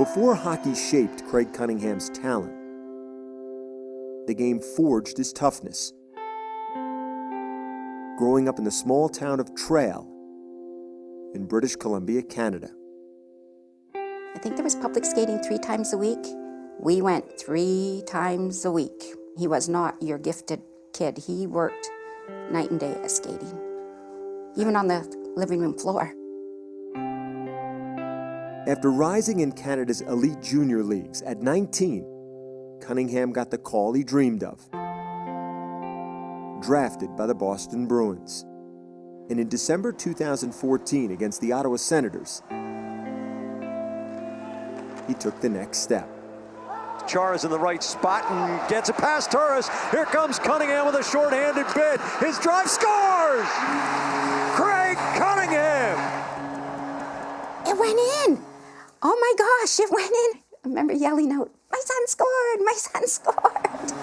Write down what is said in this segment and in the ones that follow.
Before hockey shaped Craig Cunningham's talent, the game forged his toughness. Growing up in the small town of Trail in British Columbia, Canada. I think there was public skating 3 times a week. We went 3 times a week. He was not your gifted kid. He worked night and day at skating, even on the living room floor. After rising in Canada's elite junior leagues at 19, Cunningham got the call he dreamed of. Drafted by the Boston Bruins. And in December 2014 against the Ottawa Senators, he took the next step. Char is in the right spot and gets it past Turris. Here comes Cunningham with a short-handed bid. His drive scores! Craig Cunningham! It went in! Oh my gosh, it went in! I remember yelling out, "My son scored! My son scored!"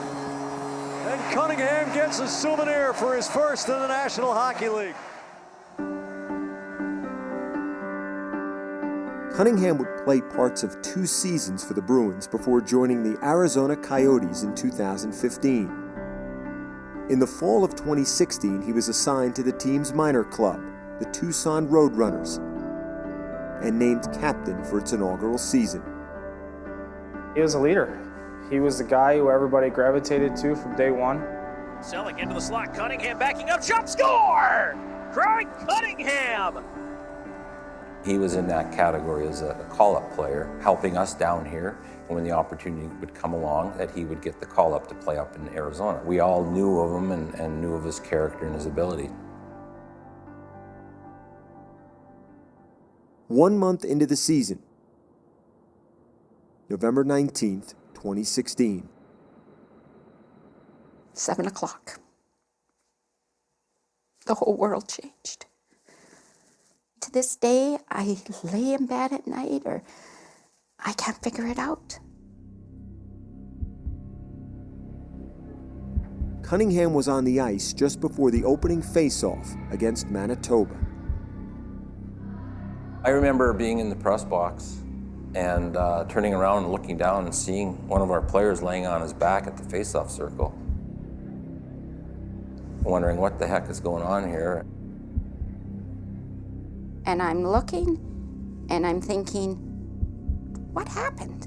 And Cunningham gets a souvenir for his first in the National Hockey League. Cunningham would play parts of 2 seasons for the Bruins before joining the Arizona Coyotes in 2015. In the fall of 2016, he was assigned to the team's minor club, the Tucson Roadrunners, and named captain for its inaugural season. He was a leader. He was the guy who everybody gravitated to from day one. Selling into the slot, Cunningham backing up, shot, score! Craig Cunningham! He was in that category as a call-up player, helping us down here. And when the opportunity would come along, that he would get the call-up to play up in Arizona. We all knew of him and knew of his character and his ability. 1 month into the season, November 19th, 2016. 7 o'clock. The whole world changed. To this day, I lay in bed at night or I can't figure it out. Cunningham was on the ice just before the opening face-off against Manitoba. I remember being in the press box and turning around and looking down and seeing one of our players laying on his back at the face-off circle. Wondering what the heck is going on here. And I'm looking and I'm thinking, what happened?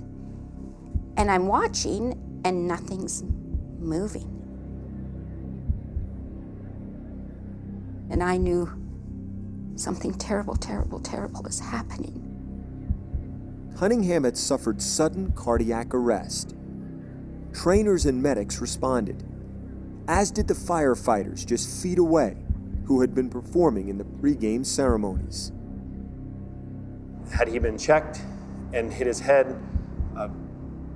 And I'm watching and nothing's moving. And I knew something terrible, terrible, terrible is happening. Cunningham had suffered sudden cardiac arrest. Trainers and medics responded, as did the firefighters just feet away who had been performing in the pre-game ceremonies. Had he been checked and hit his head,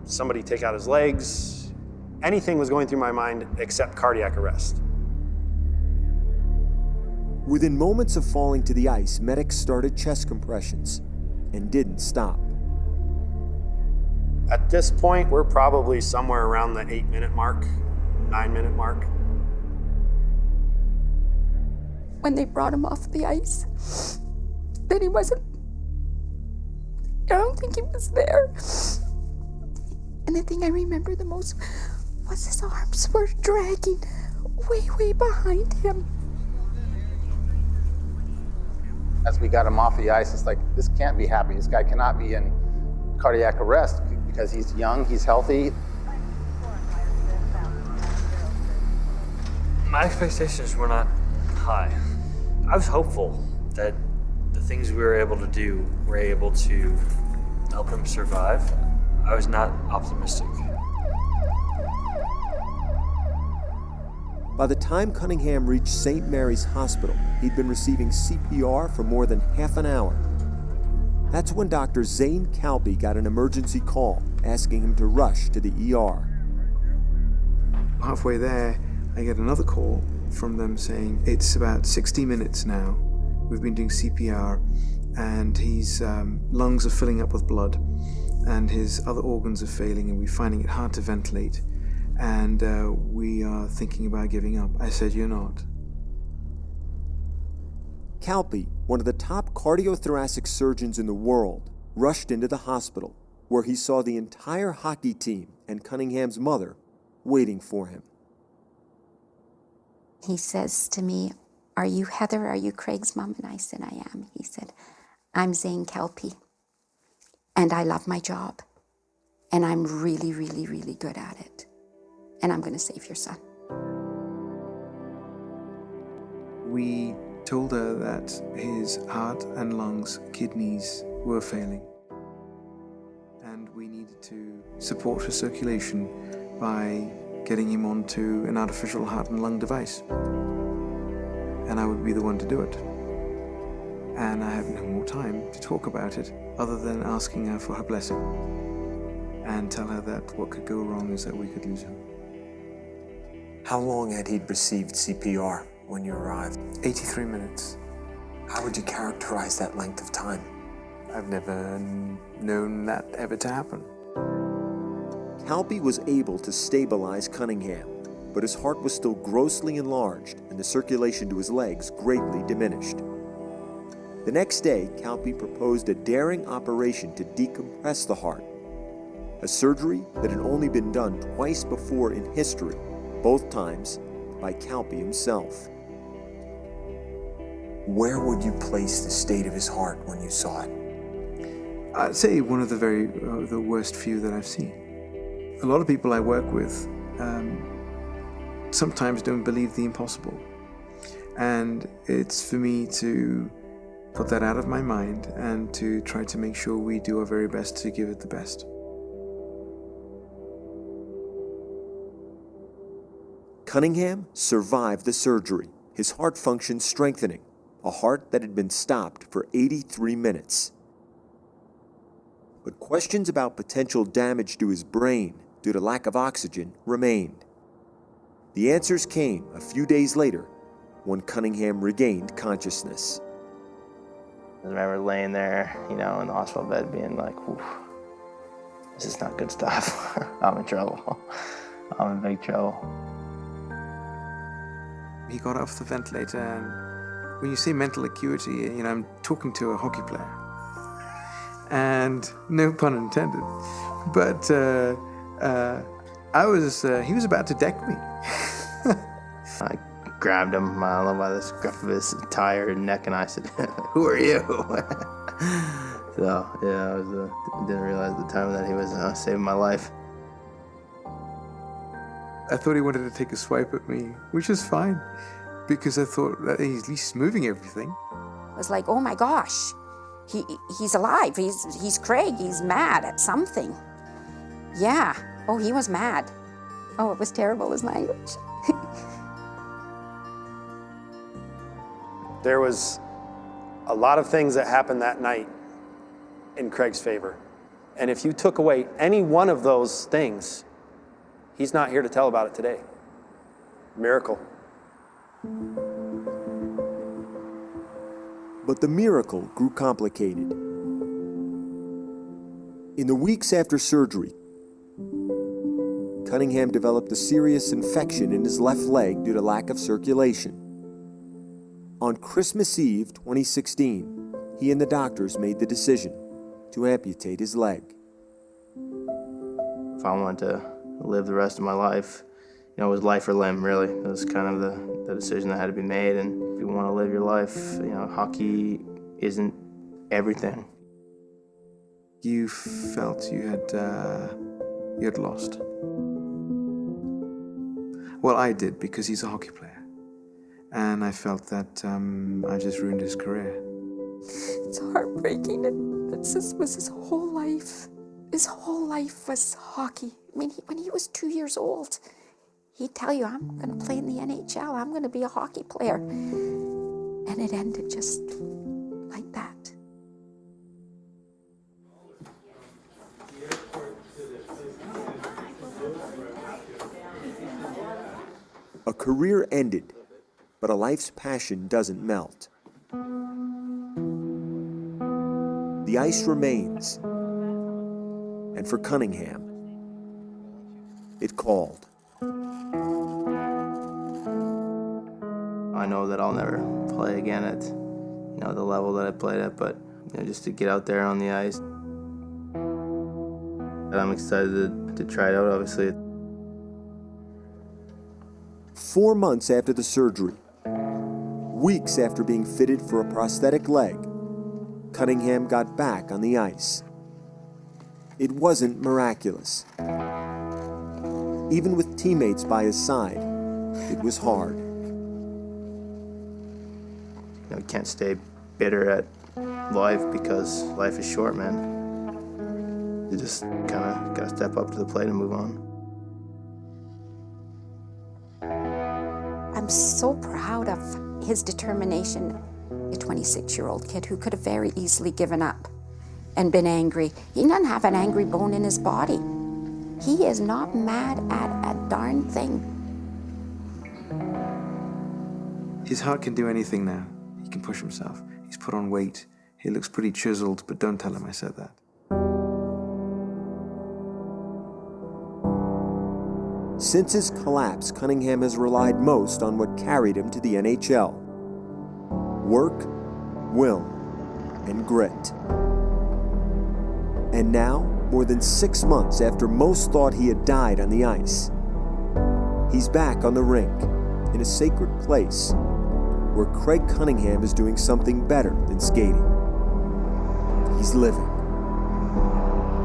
somebody take out his legs, anything was going through my mind except cardiac arrest. Within moments of falling to the ice, medics started chest compressions and didn't stop. At this point, we're probably somewhere around the 8-minute mark, 9-minute mark. When they brought him off the ice, then he wasn't, I don't think he was there. And the thing I remember the most was his arms were dragging way, way behind him. As we got him off the ice, it's like, this can't be happening. This guy cannot be in cardiac arrest because he's young, he's healthy. My expectations were not high. I was hopeful that the things we were able to do were able to help him survive. I was not optimistic. By the time Cunningham reached St. Mary's Hospital, he'd been receiving CPR for more than half an hour. That's when Dr. Zane Calpe got an emergency call asking him to rush to the ER. Halfway there, I get another call from them saying, it's about 60 minutes now. We've been doing CPR and his lungs are filling up with blood and his other organs are failing and we're finding it hard to ventilate. And we are thinking about giving up. I said, you're not. Calpe, one of the top cardiothoracic surgeons in the world, rushed into the hospital where he saw the entire hockey team and Cunningham's mother waiting for him. He says to me, "Are you Heather? Are you Craig's mom?" And I said, "I am." He said, "I'm Zane Kelpie, and I love my job, and I'm really, really, really good at it, and I'm going to save your son." We told her that his heart and lungs, kidneys were failing, and we needed to support his circulation by getting him onto an artificial heart and lung device. And I would be the one to do it. And I have no more time to talk about it other than asking her for her blessing and tell her that what could go wrong is that we could lose him. How long had he received CPR when you arrived? 83 minutes. How would you characterize that length of time? I've never known that ever to happen. Kelpie was able to stabilize Cunningham, but his heart was still grossly enlarged and the circulation to his legs greatly diminished. The next day, Kelpie proposed a daring operation to decompress the heart, a surgery that had only been done twice before in history, both times by Kelpie himself. Where would you place the state of his heart when you saw it? I'd say one of the worst few that I've seen. A lot of people I work with sometimes don't believe the impossible. And it's for me to put that out of my mind and to try to make sure we do our very best to give it the best. Cunningham survived the surgery, his heart function strengthening, a heart that had been stopped for 83 minutes. But questions about potential damage to his brain due to lack of oxygen remained. The answers came a few days later when Cunningham regained consciousness. I remember laying there, in the hospital bed being like, "Oof, this is not good stuff. I'm in trouble. I'm in big trouble." He got off the ventilator, and when you say mental acuity, I'm talking to a hockey player. And no pun intended, but he was about to deck me. I grabbed him, by the scruff of his tired neck, and I said, "Who are you?" So, yeah, I didn't realize at the time that he was saving my life. I thought he wanted to take a swipe at me, which is fine, because I thought that he's at least moving everything. It was like, oh my gosh, he's alive, he's Craig, he's mad at something. Yeah, oh, he was mad. Oh, it was terrible, his language. There was a lot of things that happened that night in Craig's favor. And if you took away any one of those things, he's not here to tell about it today. Miracle. But the miracle grew complicated. In the weeks after surgery, Cunningham developed a serious infection in his left leg due to lack of circulation. On Christmas Eve 2016, he and the doctors made the decision to amputate his leg. If I wanted to live the rest of my life, it was life or limb, really. It was kind of the decision that had to be made. And if you want to live your life, hockey isn't everything. You felt you had lost. Well, I did, because he's a hockey player. And I felt that I just ruined his career. It's heartbreaking. This was his whole life. His whole life was hockey. I mean, when he was 2 years old, he'd tell you, "I'm going to play in the NHL. I'm going to be a hockey player." And it ended just like that. A career ended, but a life's passion doesn't melt. The ice remains, and for Cunningham, it called. I know that I'll never play again at the level that I played at, but just to get out there on the ice, I'm excited to try it out, obviously. 4 months after the surgery, weeks after being fitted for a prosthetic leg, Cunningham got back on the ice. It wasn't miraculous. Even with teammates by his side, it was hard. You can't stay bitter at life because life is short, man. You just kind of got to step up to the plate and move on. I'm so proud of his determination. A 26-year-old kid who could have very easily given up and been angry. He doesn't have an angry bone in his body. He is not mad at a darn thing. His heart can do anything now. He can push himself. He's put on weight. He looks pretty chiseled, but don't tell him I said that. Since his collapse, Cunningham has relied most on what carried him to the NHL: work, will, and grit. And now, more than 6 months after most thought he had died on the ice, he's back on the rink, in a sacred place where Craig Cunningham is doing something better than skating. He's living.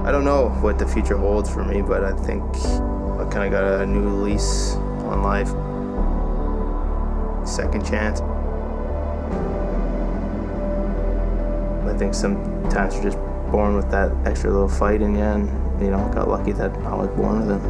I don't know what the future holds for me, but I think I kind of got a new lease on life. Second chance. I think sometimes you're just born with that extra little fight in you, and got lucky that I was born with it.